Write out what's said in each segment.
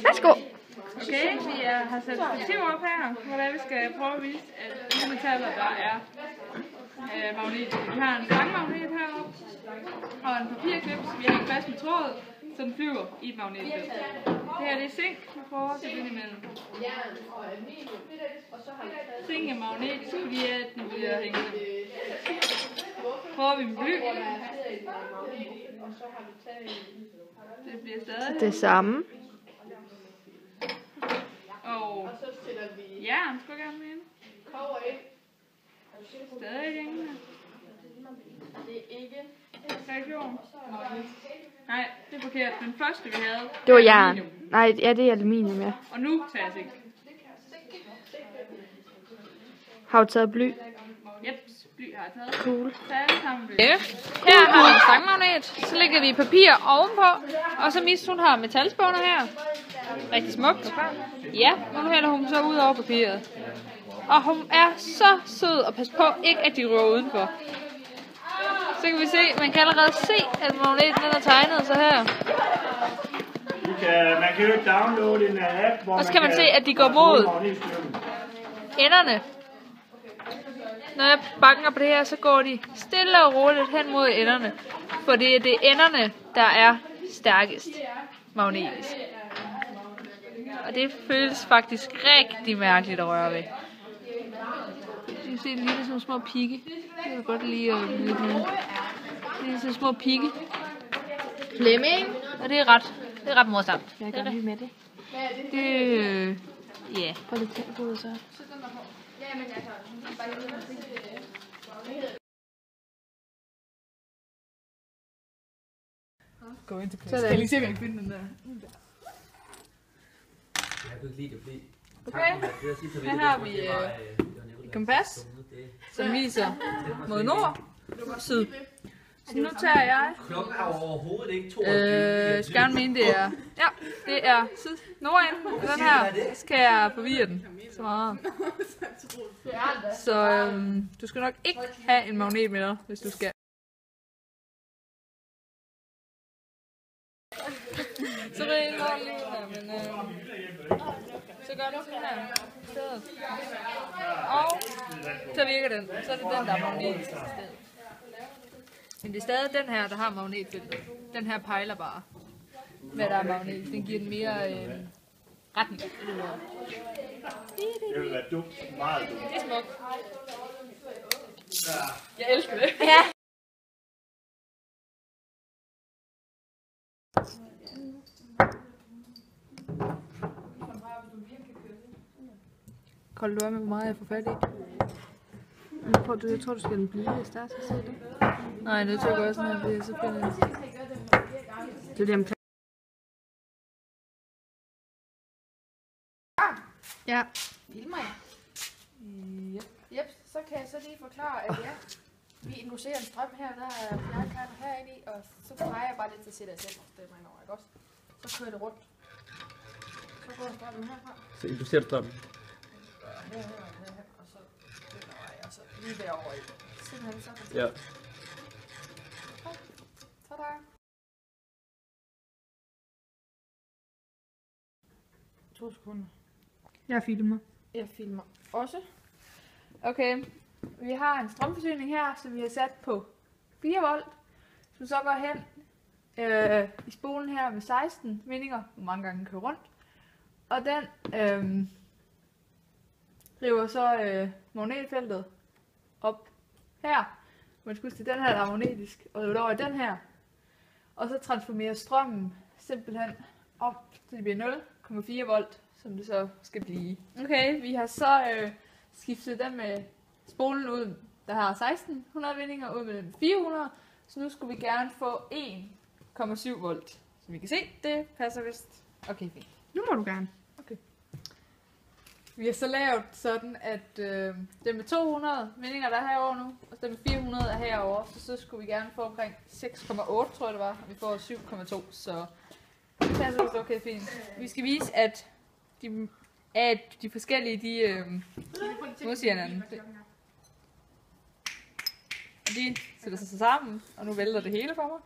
Værsgo. Okay, vi har sat stativ op her, hvor vi skal prøve at vise, at de metaller, der er magnet. Vi har en stangmagnet heroppe, og en papirklips. Vi har en fast med tråd, så den flyver i et magnetfelt. Det her det er zink, vi prøver at sætte ind imellem. Zink er magnetisk, fordi at den bliver hængende. Prøver vi med bly. Det bliver stadig Det samme. Og jern skulle gerne med ind. Stadig hængende. Det er ikke reaktion. Nej, det er forkert. Den første vi havde. Det var jern. Nej, ja, det er aluminium, ja. Og nu tager jeg zink. Har du taget bly? Jeps, bly har jeg taget. Cool. Tag alle sammen bly. Her har vi en stangmagnet, så lægger vi papir ovenpå, og så Mis hun har metalspåner her. Rigtig smukt. Ja, og nu hælder hun så ud over papiret. Og hun er så sød, og pas på ikke at de rører udenfor. Så kan vi se, man kan allerede se, at magneten er tegnet så her. Man kan jo downloade en app, hvor Og så kan man se, at de går mod enderne. Når jeg banker på det her, så går de stille og roligt hen mod enderne. For det er det enderne, der er stærkest magnetisk. Og det føles faktisk rigtig mærkeligt at røre ved. Du kan se det lige som små pigge. Det er godt lige at lidt mere. Det er så små pigge. Flemming. Og det er ret morsomt. Jeg kan lige med det. Det ja. Prøv lige at tænke på det så. Gå ind til plads. Skal jeg lige se, om jeg kan finde den der. Jeg kunne ikke lide det, fordi... Okay, her har vi et kompas, som viser mod nord og syd. Så nu tager jeg... Klokken er overhovedet ikke 22. skal gerne mene, det er... Ja, det er syd nordenden. Og den her, så skal jeg forvirre den så meget. Så du skal nok ikke have en magnet med dig, hvis du skal. Så vil jeg ikke lige her, men... Så gør du sådan her i stedet. Og så virker den. Så er det den, der er magnetisk i stedet. Men det er stadig den her, der har magnetfeltet. Den her pejler bare, hvad der er magnet. Den giver den mere retning. Det vil være dumt. Meget dumt. Det er smukt. Jeg elsker det. Ja. Koldt du med, hvor meget jeg får fat i? Jeg tror, du skal blive i start, så det. Nej, det tror jeg også, når jeg bliver så finder jeg. Det er det, ja. Filmer jeg? Yep, så kan jeg så lige forklare, at ja, vi inducerer en strøm her, der er fjerdekerner herinde i, og så drejer jeg bare lidt, så sætter jeg selv stemmer ind over, ikke også? Så kører det rundt. Så går strømmen herfra. Så inducerer du strømmen? Her, og så og så lige derovre i. Simpelthen så. Ja. Tada! To sekunder. Jeg filmer. Jeg filmer også. Okay, vi har en strømforsyning her, som vi har sat på 4 volt, som så går hen i spolen her med 16 vindinger, hvor mange gange den kører rundt. Og den river så magnetfeltet op her. Man skal huske, den her der er magnetisk, og river over i den her. Og så transformerer strømmen simpelthen om, så det bliver 0,4 volt, som det så skal blive. Okay, vi har så skiftet den med spolen ud, der har 1600 vindinger, ud med den 400. Så nu skulle vi gerne få 1,7 volt. Som vi kan se, det passer vist. Okay, fint. Nu må du gerne. Okay. Vi har så lavet sådan, at den med 200 vindinger, der er herovre nu, og den med 400 er herovre, så skulle vi gerne få omkring 6,8, tror jeg det var, og vi får 7,2, så det passer vist okay fint. Vi skal vise, at de forskellige, de modsiger hinanden. Og de sætter sig sammen, og nu vælter det hele for mig.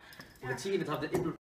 Martine tabte et